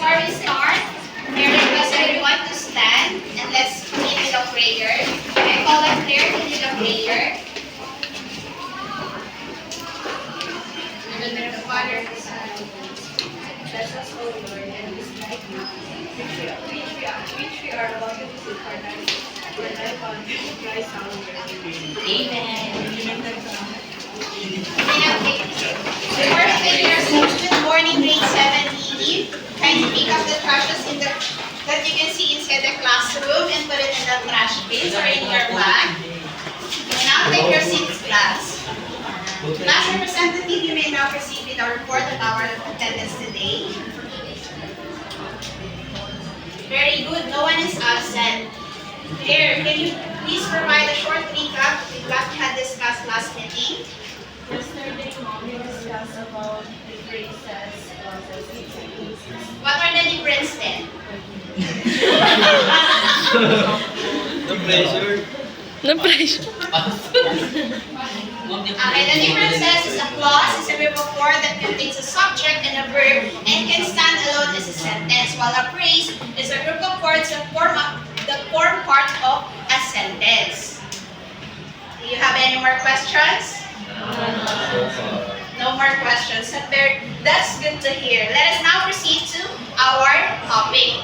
before we start, I request everyone to stand and let's begin with a prayer. I call on prayer to lead a prayer. In the name of the Father, the Son, and the Holy Spirit. Bless us, O Lord, and this night now, which we are about to visit our lives. For thy Son, Jesus Christ, our Lord. Amen. Before we begin our session, good morning, grade 7 ED. Kindly pick up the trashes that you can see inside the classroom and put it in the trash bins or in your bag. And now take your seats, class. Class representative, you may now proceed with our report of our attendance today. Very good, no one is absent. Here, can you please provide a short recap of what we had discussed last meeting? Yesterday, we discussed about the phrases, What are the difference then? The pressure. No pressure. Okay, the differences is a clause is a verb of word that contains a subject and a verb and can stand alone as a sentence, while a phrase is a group of words that form part of a sentence. Do you have any more questions? No more questions. That's good to hear. Let us now proceed to our topic.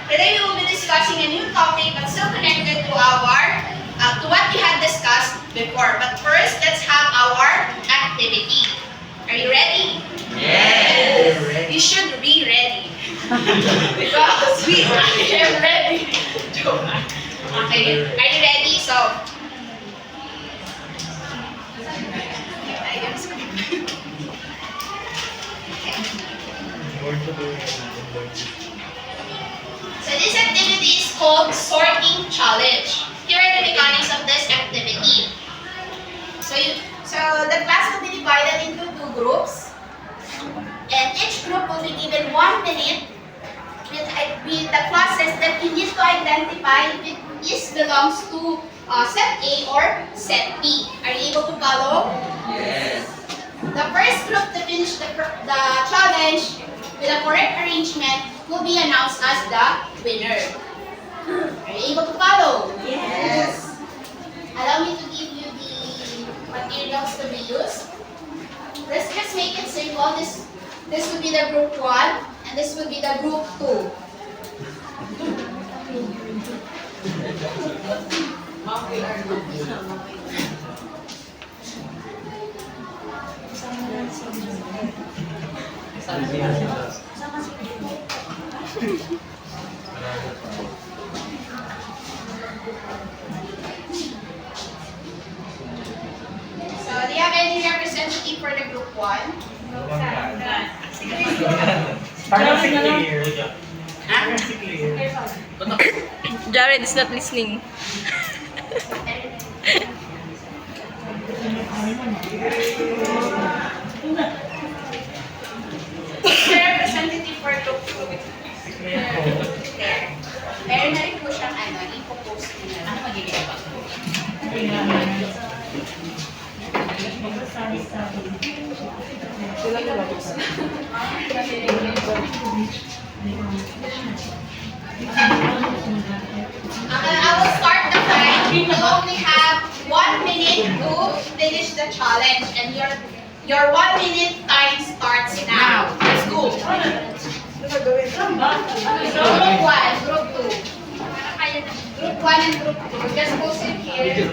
Today we will be discussing a new topic but still connected to to what we had discussed before. But first, let's have our activity. Are you ready? Yes. You should be ready. Because we are ready. Okay, are you ready? So, so this activity is called sorting challenge. Here are the mechanics of this activity. So the class will be divided into two groups, and each group will be given 1 minute with the clauses that you need to identify if it belongs to set A or set B. Are you able to follow? Yes. The first group to finish the challenge with a correct arrangement will be announced as the winner. Are you able to follow? Yes. Allow me to give you the materials to be used. Let's just make it simple. This will be the group 1 and this will be the group 2. So, do you have any representative for the group 1? Parang si Clear. Parang si Clear. Jared is not listening. Who's the representative for group 2? Meron na rin po siyang ipopost nila. Ano magiging ba? I will start the time. You only have 1 minute to finish the challenge, and your 1 minute time starts now. Let's go. Group 1, Group 2. Group 1 and Group 2. Just post it here.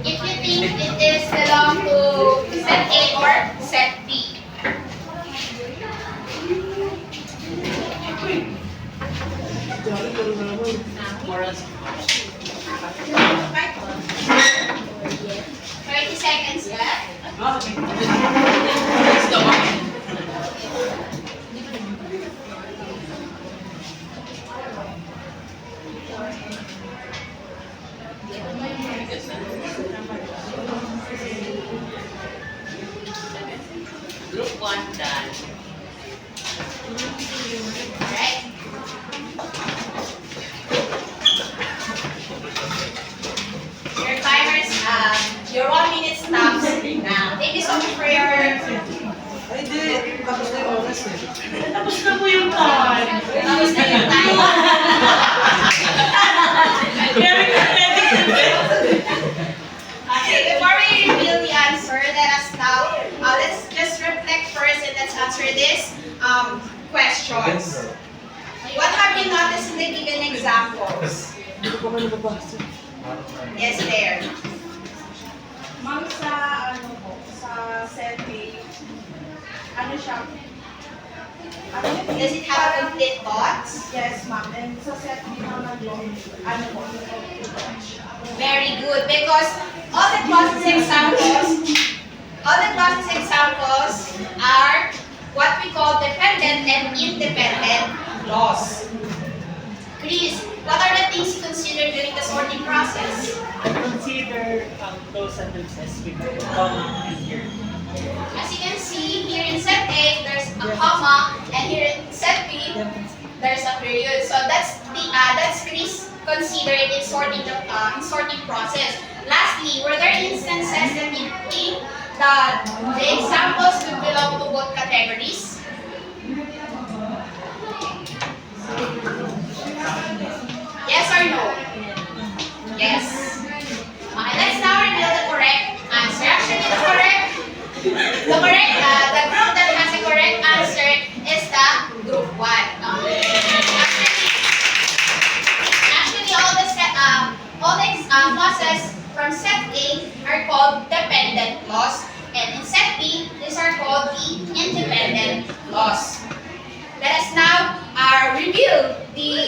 If you think it is belong to set A or set B. Thirty seconds left. Group 1 done. Alright. Your timers, your 1 minute stops now. Thank you so much for your... Ay, di. Tapos na yung oras eh. Tapos na po yung time. class. What have you noticed in the given examples? Yes, there. Ma'am, sa ano po, sa set A, ano siya? Ano yun? Does it have complete thoughts? Yes, ma'am. And sa set B naman po, ano po? Very good, because all the classes examples are what we call dependent and independent clause. Chris, what are the things you consider during the sorting process? I consider those sentences with a comma and here. As you can see, here in set A, there's a comma, and here in set B, there's a period. So that's Chris considered in sorting process. Lastly, were there instances that you think that the examples would belong to both categories? Yes or no? Yes. Okay, let's now reveal the correct answer. Actually, the group that has a correct answer is the group 1. Actually, all the clauses from set A are called dependent clause, and in set B, these are called the independent clause. Let us now reveal the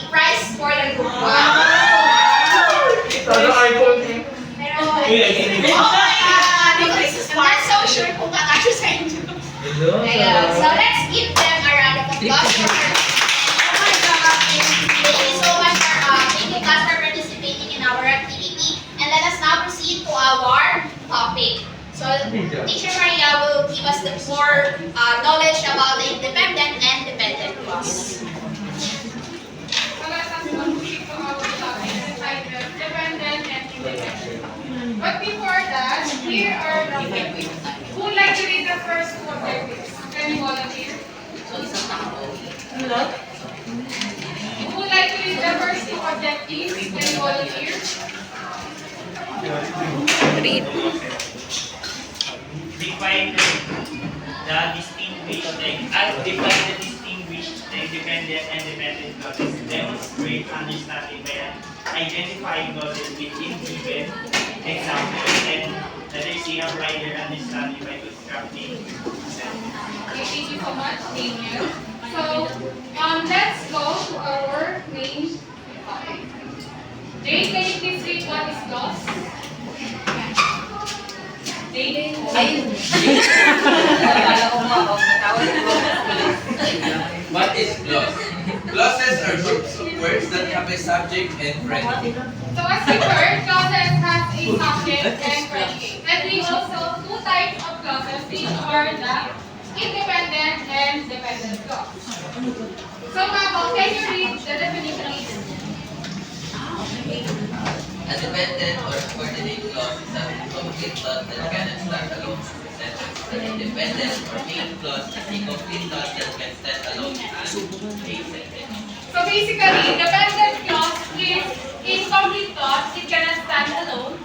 prize for the group 1. Pero, oh my God! I'm not so sure kung kakasya sa inyo. Ayun. So let's give them a round of applause. Thank you so much thank you class for participating in our activity. And let us now proceed to our topic. So Teacher Maria will give us the more knowledge about the independent and dependent clause. Let us now proceed to our topic entitled Dependent and Independent. But before that, here are the who would like to read the first two objectives? Can you volunteer? Who would like to read the first two objectives? Can you volunteer? Read. Define the independent and dependent clauses. Demonstrate understanding by identifying clauses within given examples, and let us see a wider understanding by constructing sentences. Okay, thank you so much. Thank you. So, let's go to our main topic. Jane, can you please read what is clause? Jane? What is clause? Clauses are groups of words that have a subject and predicate. So as you heard, clauses has a subject and predicate. And we also two types of clauses, which are the independent and dependent clause. So Mabo, can you read the definition? A dependent or coordinate clause is a complete clause that cannot stand alone as a sentence. An independent or main clause is a complete clause that can stand alone as a sentence. So basically, dependent clause is incomplete clause, it cannot stand alone.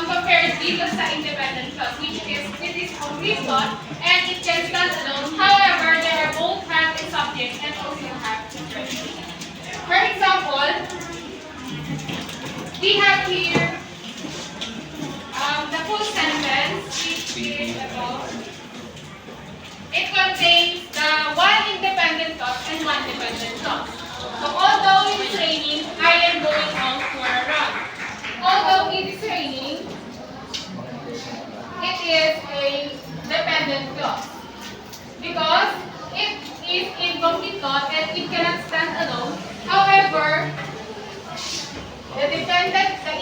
Compared dito sa independent clause, which is it is complete clause and it can stand alone. However, they are both have a subject and also have a predicate. For example, we have here the full sentence, which is about, it contains the one independent clause and one dependent clause. So although it is raining, I am going out for a run. Although it is raining, it is a dependent clause because it is incomplete clause and it cannot stand alone. However, the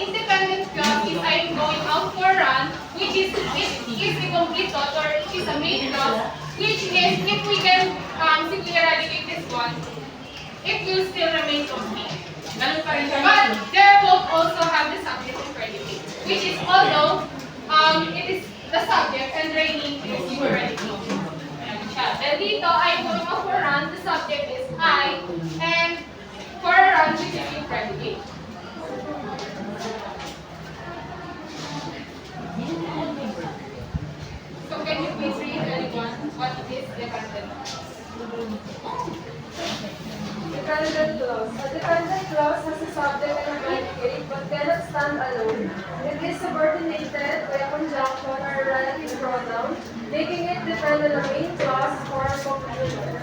independent clause is I am going out for a run, which is a complete clause or it is a main clause, which is if we can simply eradicate this one, it will still remain complete. Ganun pa rin siya. But they both also have the subject and predicate, which is although it is the subject and raining is your predicate. Ayan siya. Then dito, I am going out for a run, the subject is I, and for a run, which is your predicate. So can you please read anyone what is dependent? Dependent clause. A dependent clause has a subject and a predicate but cannot stand alone. It is subordinated by a conjunction or a relative pronoun, making it depend on the main clause or a completion.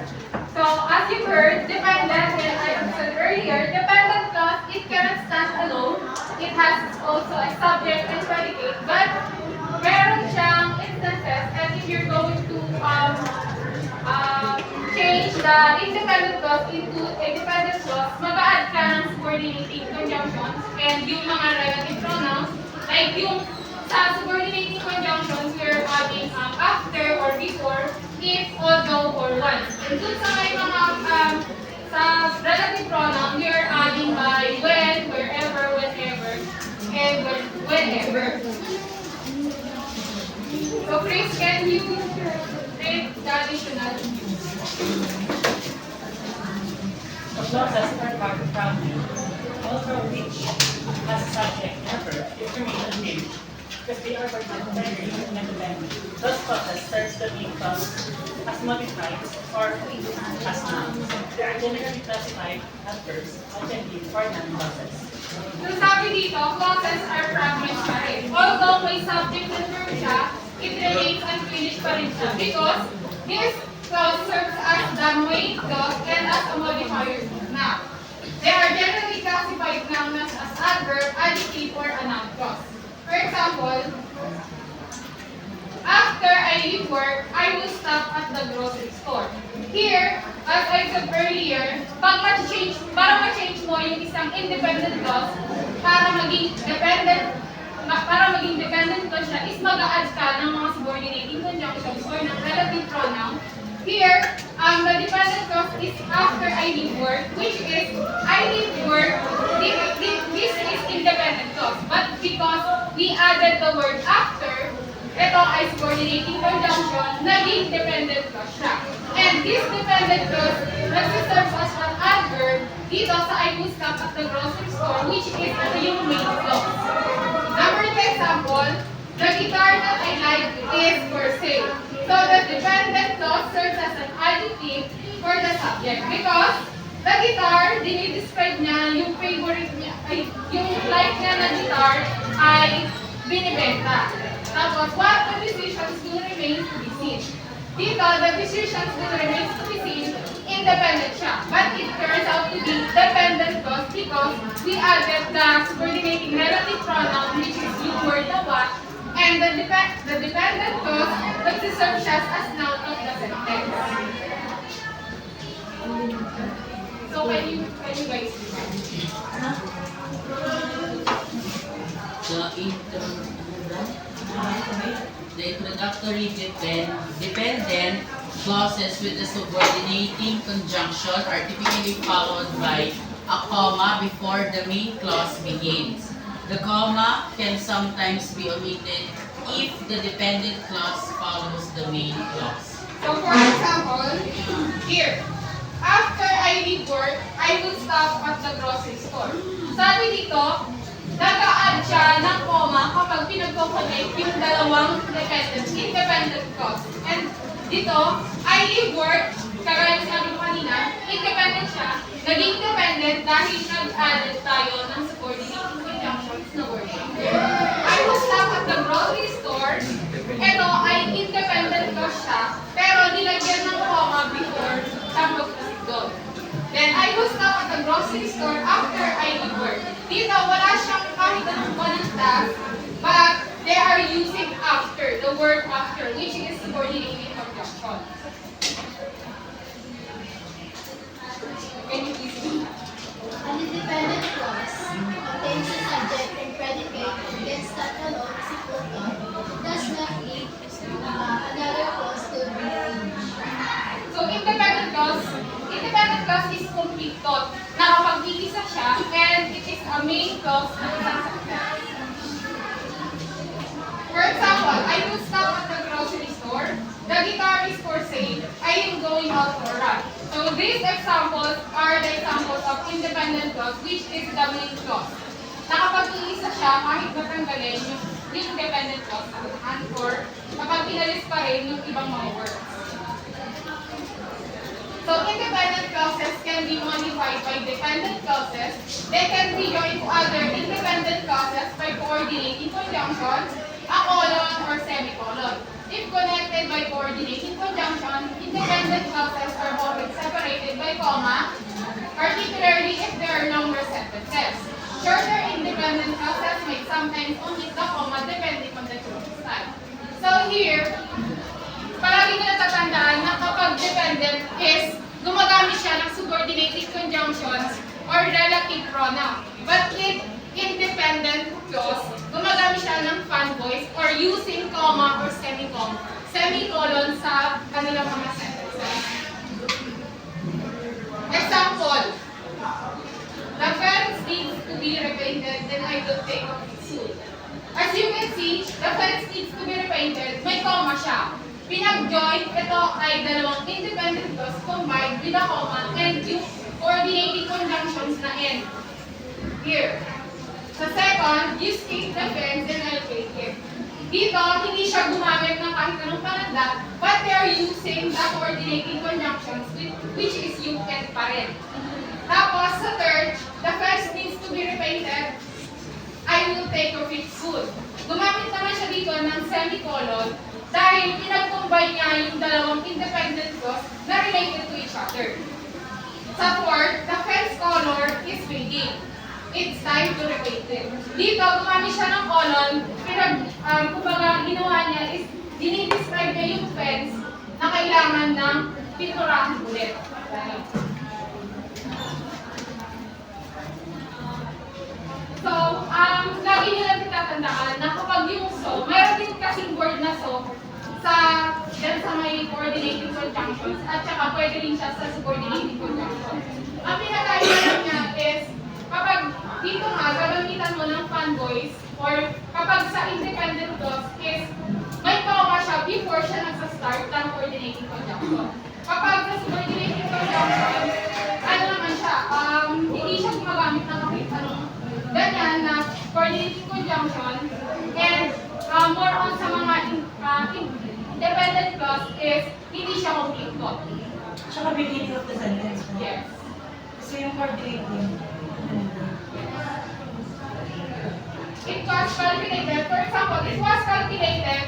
So, as you heard, dependent, and I said earlier, dependent clause, it cannot stand alone. It has also a subject and predicate, but meron siyang instances, and if you're going to change the independent clause into a dependent clause, mag-add ka ng subordinating conjunctions and yung mga relative pronouns, like yung sa subordinating conjunctions, we're adding after or before, if, although, or once. And dun sa may mga sa relative pronoun, we are adding by when, wherever, whenever, and whenever. So, Chris, can you read the additional? The clauses are part of family, all from which has a subject and a verb if remain unchanged, because they are particularly independent. Those clauses serve the main clause as modifiers or as nouns. They are generally classified as verbs, adjectives, or non-clauses. So, sabi dito, clauses are fragments pa rin. Although may subject and verb siya, it remains unfinished pa rin siya because this clause serves as the main clause and as a modifier now. They are generally classified nouns as adverb, adjective, or a noun clause. For example, after I leave work, I will stop at the grocery store. Here, as I said earlier, para ma-change mo yung isang independent clause, para maging dependent clause siya, is mag-a-add ka ng mga subordinating conjunctions or ng relative pronoun. Here, the dependent clause is after I leave work, which is I leave work. This is independent clause, but because we added the word after, ito ay subordinating conjunction, naging dependent clause siya. And this dependent clause nagsiserve as an adverb dito sa I will stop at the grocery store, which is yung main clause. Number 2 example, the guitar that I like is for sale. So the dependent clause serves as an adjective for the subject because the guitar, dinidescribe niya yung favorite niya, yung like niya na guitar ay binibenta. Tapos, what the decisions will remain to be seen. Dito, the decisions will remain to be seen, independent siya. But it turns out to be dependent clause because we added the subordinating relative pronoun which is yung word na what, and the dependent clause nagsiserve siya as noun of the sentence. So, can you guys do that? The introductory dependent clauses with a subordinating conjunction are typically followed by a comma before the main clause begins. The comma can sometimes be omitted if the dependent clause follows the main clause. So, for example, here, after I leave work, I will stop at the grocery store. Sabi dito, nag-a-add siya ng comma kapag pinagko-connect yung dalawang independent clause. And dito, I leave work, kagaya ng sabi ko kanina, independent siya, naging dependent dahil nag-added tayo ng subordinating conjunctions na word. I will stop at the grocery store. Ito ay independent clause siya, pero nilagyan ng comma before siya mag-proceed doon. Then, I will stop at the grocery store after I leave work. Dito, wala siyang kahit anong ng task, but they are using after, the word after, which is subordinating conjunction. Can you please read that? An independent clause contains a subject and predicate and can stand alone as a full thought, does not need another clause to be finished. So, independent clause is complete thought. Nakapag-iisa siya, and it is a main clause ng isang sentence. For example, I will stop at the grocery store. The guitar is for sale. I am going out for a run. So, these examples are the examples of independent clause, which is the main clause. Nakapag-iisa siya, kahit matanggalin yung dependent clause and or kapag pinalis pa rin yung ibang mga words. So independent clauses can be modified by dependent clauses. They can be joined to other independent clauses by coordinating conjunctions, a colon or semicolon. If connected by coordinating conjunction, independent clauses are often separated by comma, particularly if there are longer sentences. Shorter independent clauses may sometimes omit the comma depending on the clause style. So here, palagi nyo natatandaan na kapag dependent is gumagamit siya ng subordinated conjunctions or relative pronoun. But in independent clause, gumagamit siya ng fan voice or using comma or semicolon sa kanilang mga sentences. Example, the fence needs to be repainted and I will take off its soon. As you can see, the fence needs to be repainted. May comma siya. Pinag-join, ito ay dalawang independent clause combined with a comma and yung coordinating conjunctions na end. Here. Sa second, you stick the fence and I'll take it. Dito, hindi siya gumamit ng kahit anong pananda, but they are using the coordinating conjunctions which is you and pa rin. Tapos, sa third, the fence needs to be repainted. I will take your it soon. Gumamit naman siya dito ng semicolon dahil pinag-combine niya yung dalawang independent clause na related to each other. Sa fourth, the fence color is fading. It's time to repaint it. Dito, gumamit siya ng colon, kumbaga ginawa niya is dinidescribe niya yung fence na kailangan ng pinturahan ulit. So, lagi nyo lang tatandaan na kapag yung so, mayroon din kasing word na so dyan sa may coordinating conjunctions at saka pwede rin siya sa subordinating conjunctions. Ang pinakaiba lang niya is kapag dito nga, gagamitan mo ng fan voice or kapag sa independent clause is may comma siya before siya nagsa-start ng coordinating conjunction. Kapag sa subordinating conjunction, ano naman siya, hindi siya gumagamit ng kahit anong ganyan na coordinating conjunction and more on sa mga independent clause is hindi siya complete thought. Tsaka beginning of the sentence. Yes. So yung coordinating. It was calculated, for example, it was calculated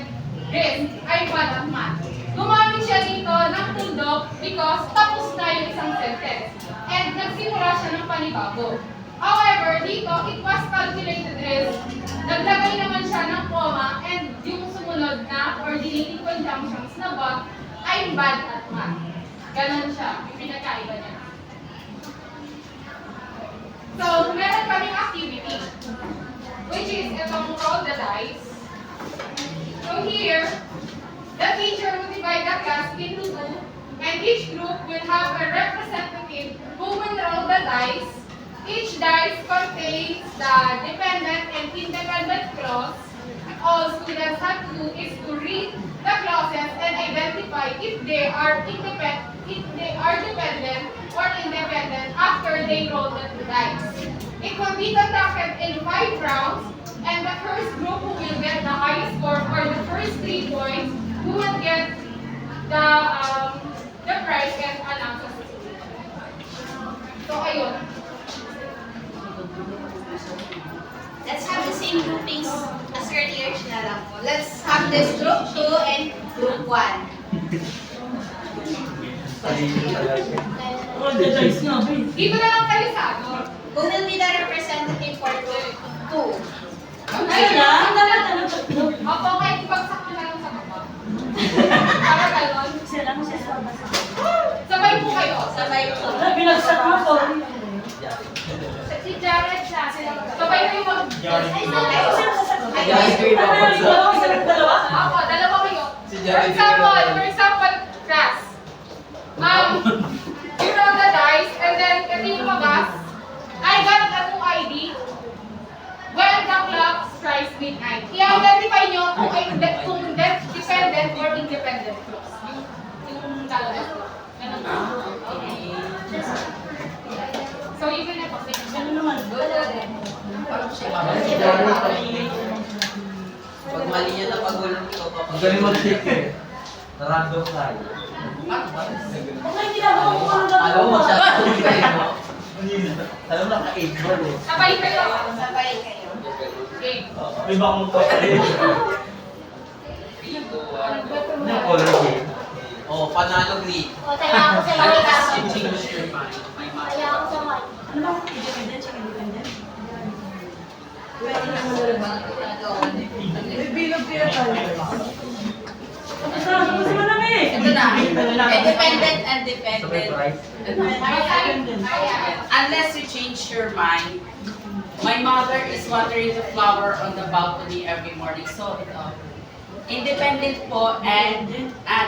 this ay bad at math. Gumamit siya dito ng tuldok because tapos na yung isang sentence and nagsimula siya ng panibago. However, dito, it was calculated is, naglagay naman siya ng comma and yung sumunod na coordinating conjunctions na ba ay bad at math. Ganon siya, yung pinagkaiba niya. So, meron kaming activity, which is itong roll the dice. So here, the teacher will divide the class into two, and each group will have a representative who will roll the dice. Each dice contains the dependent and independent clause. All students have to do is to read the clauses and identify if they are dependent or independent after they roll the two dice. It will be conducted in 5 rounds, and the first group who will get the highest score or the first 3 points who will get the prize and announce as a student. So ayun. Let's have the same groupings as earlier na lang po. Let's have this group 2 and group 1. Dito na lang kayo sa ano. Who will be the representative for group 2? Ayun lang. Opo, kahit ibagsak nyo na lang sa baba. Para galon. Sabay po kayo. Sabay po. Binagsak mo po. Si Jared siya. Sabay kayo mag... Ako, dalawa kayo. For example, class. You roll the dice and then ito yung magas. I got atong ID. When the clock strikes midnight. I-identify nyo kung dependent or independent clause. Yung dalawa. Ganun. Okay. So, you can have a Ano naman? Pag mali niya na pagulang ko, Magaling mag-take eh. Random tayo. Okay, hindi na ako kung ano daw. Alam mo, magsasabi kayo. Alam mo, naka-8 ball eh. Sabay kayo. Sabay kayo. Game. May bakong pa rin. 3, 2, 1, go. Ano yung color game? Oh, panalo green. O, taya ako sa Unless white. you change your mind. May Taya ako sa white. Ano ba? Independent siya, independent? May bilog kaya tayo. Gusto mo namin eh. Ito na. Independent and So may dependent. price? Unless you change your mind. My mother is watering the flower on the balcony every morning. So, ito. Independent po and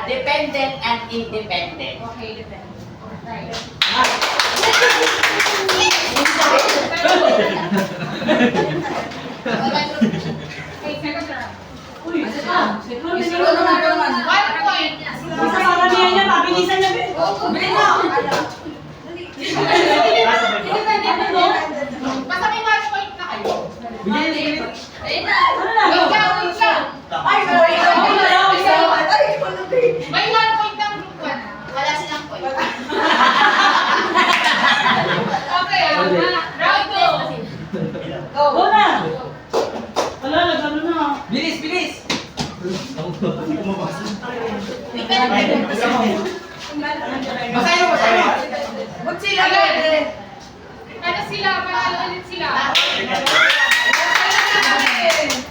dependent and independent. Okay, depende. Right. Okay, second round. Uy, Isuro naman. 1 point. Basta karamihan niya, mabilisan niya. Bilhin mo! Basta may 1 point na kayo. Ayun na. Ano na? Wait lang, wait lang. Ay, sorry. May 1 point ng group 1. Wala silang point. Okay, round 2. Go na! Wala, nagano na. Bilis, bilis! Basahin mo, basahin mo. Ba't sila pwede? Ano sila? Panalo ulit sila.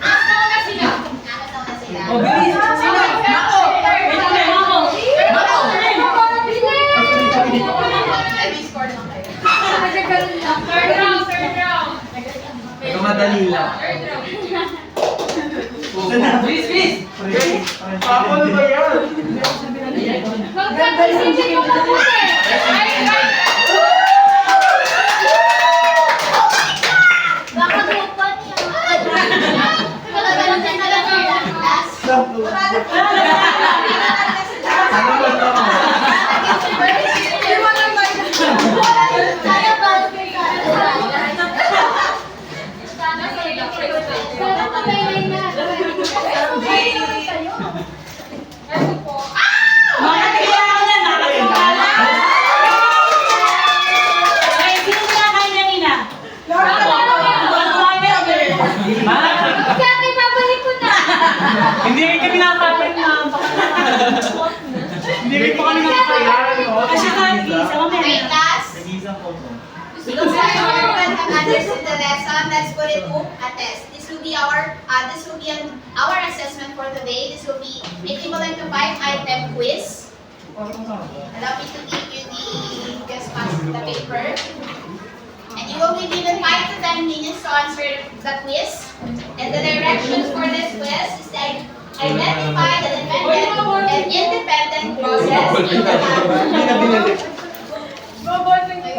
Nakasama na sila. Oh, bilis! Sino? Nako! Third round, third round. Ito madali lang. Third round. Bilis, bilis! Pakol ba yan? Mag-practice ko mabuti. Ay, Baka grupan niya. Wala ka lang sa last. Ano ba ito? Saya ba? Sana patay na. Ito po. Mga kailangan na, nakakawala. Ay, sino kinakain kanina? Kaya ibabalik ko na. Hindi rin kami nakakain na. Hindi rin pa kami nakasayaan, no? Kasi kahit isa, Okay, mamaya. class. Nag-isang ko mo. Looks like everyone have understood the lesson. Let's put it to a test. This will be our our assessment for today. This will be equivalent to 5-item quiz. Allow me to give you the paper. And you will be given 5 to 10 minutes to answer the quiz. And the directions for this quiz is to identify the dependent and independent process in the pattern.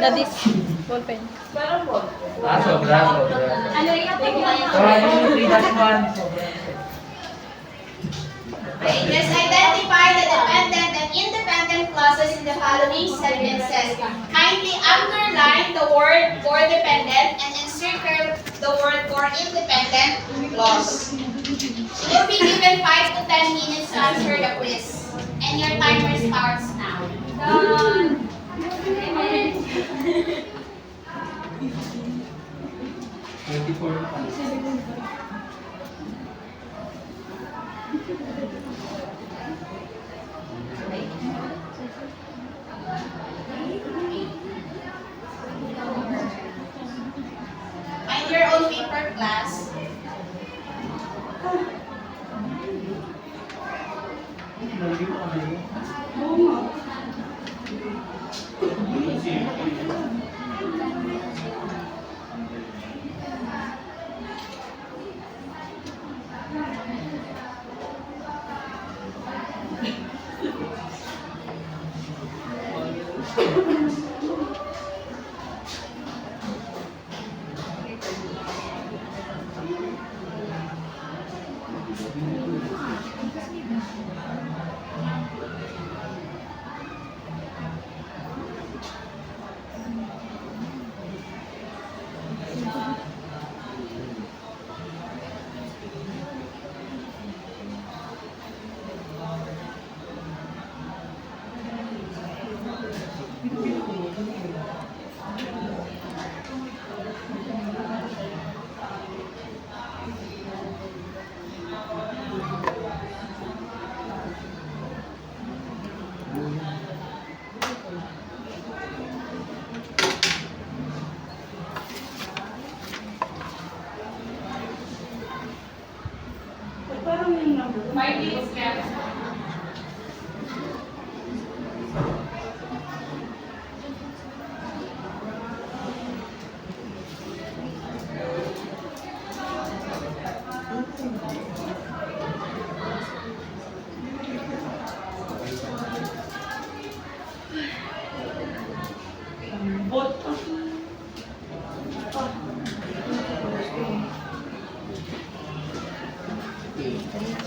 That is ballpen. Sobra. Ano yung Okay, just identify the dependent and independent clauses in the following sentences. Kindly underline the word for dependent and encircle the word for independent clause. You'll be given 5 to 10 minutes to answer the quiz. And your timer starts now. Find your own paper, class. 5 minutes left.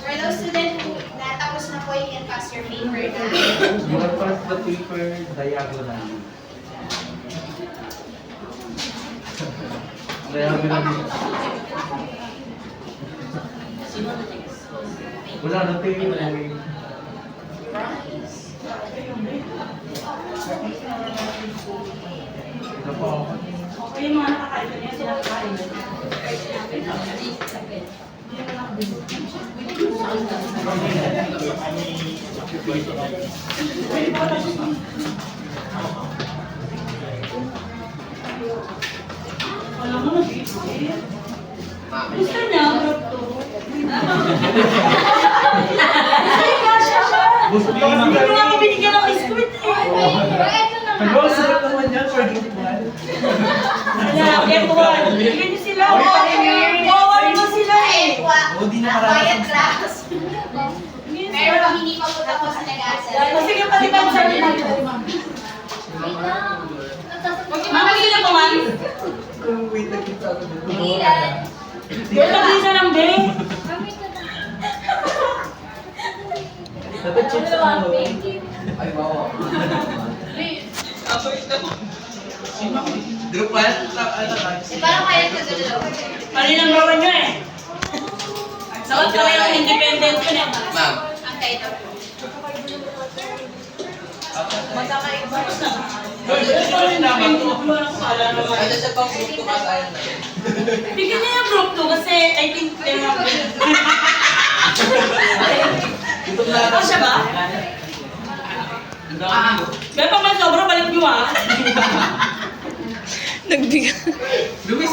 For those students who natapos na po, you can pass your paper na. You will pass the paper diagonally. Diagonally. Wala na tayo. Ito po. Okay, yung mga nakakain ko niya, sila kakain. Alam mo, nag-iisip. Gusto niya, group 2. Gusto ko Hindi ko nga ako binigyan ng squid eh. Nag-uusap naman yan for group 1. Wala, get one. Bigyan niyo sila. Bawa naman sila eh. O, di na Quiet marami. class. Pero pag hindi pa po tapos nag-asal. Sige, palitan sa akin. Mama, sila po, ma'am. Wait, nakita ako dito. Wait, mag-isa lang, Beng. Dapat chips ako. Ay, wow. Group 1? Parang kaya ka dalawa. Mali ng bawan nyo eh. Dapat kami yung independent ko na. Ma'am. Ang title po. Ay, sa pang group 2 kasi ayaw na yun. Bigyan niya yung group 2 kasi I think they're not good. Oh, siya ba? Kaya pag may sobra, balik nyo ah. Luis,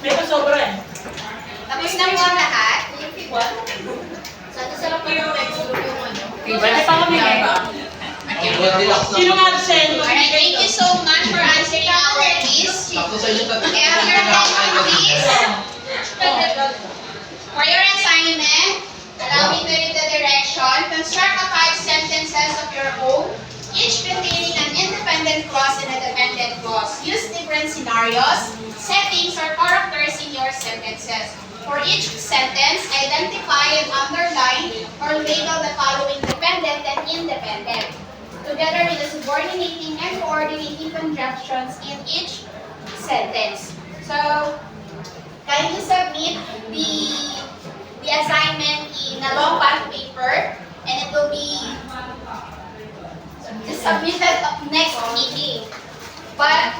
May pa sobra eh. Tapos na po ang lahat. Sana sarap pa yung next group yung ano. Pwede pa kami eh. Sino nga absent? Alright, thank you so much for answering our quiz. Sakto sa inyo tatlo. Okay, have your attention please. For your assignment, allow me to read the direction. Construct a 5 sentences of your own, each containing an independent clause and a dependent clause. Use different scenarios, settings, or characters in your sentences. For each sentence, identify and underline or label the following dependent and independent, together with the subordinating and coordinating conjunctions in each sentence. So, kindly submit the assignment in a long bond paper, and it will be submitted next meeting. But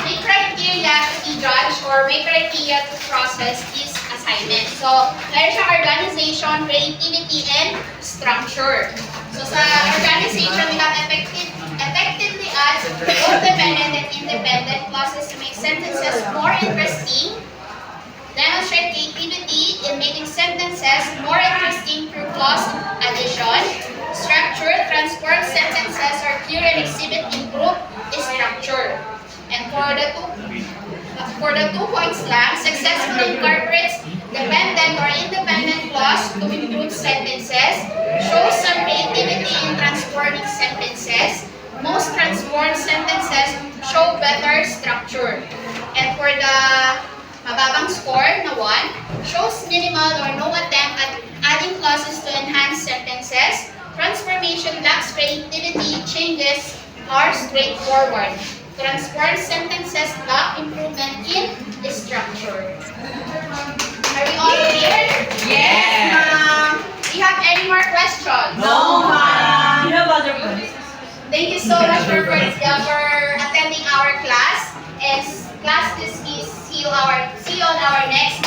may criteria to be judged or may criteria to process this assignment. So, meron siyang organization, creativity, and structure. So, sa organization, we have effectively adds both dependent and independent clauses to make sentences more interesting. Demonstrate creativity in making sentences more interesting through clause addition. Structure, transform sentences or clear and exhibit in group structure. And for the 2 points lang, successfully incorporates dependent or independent clause to improve sentences, shows some creativity in transforming sentences. Most transformed sentences show better structure. And for the mababang score na 1, shows minimal or no attempt at adding clauses to enhance sentences. Transformation lacks creativity, changes are straightforward. Transform sentences lack improvement in structure. Are we all clear? Yes, ma'am. Do you have any more questions? No, ma'am. You have other questions? Thank you so much for attending our class. And class this is see you on our next.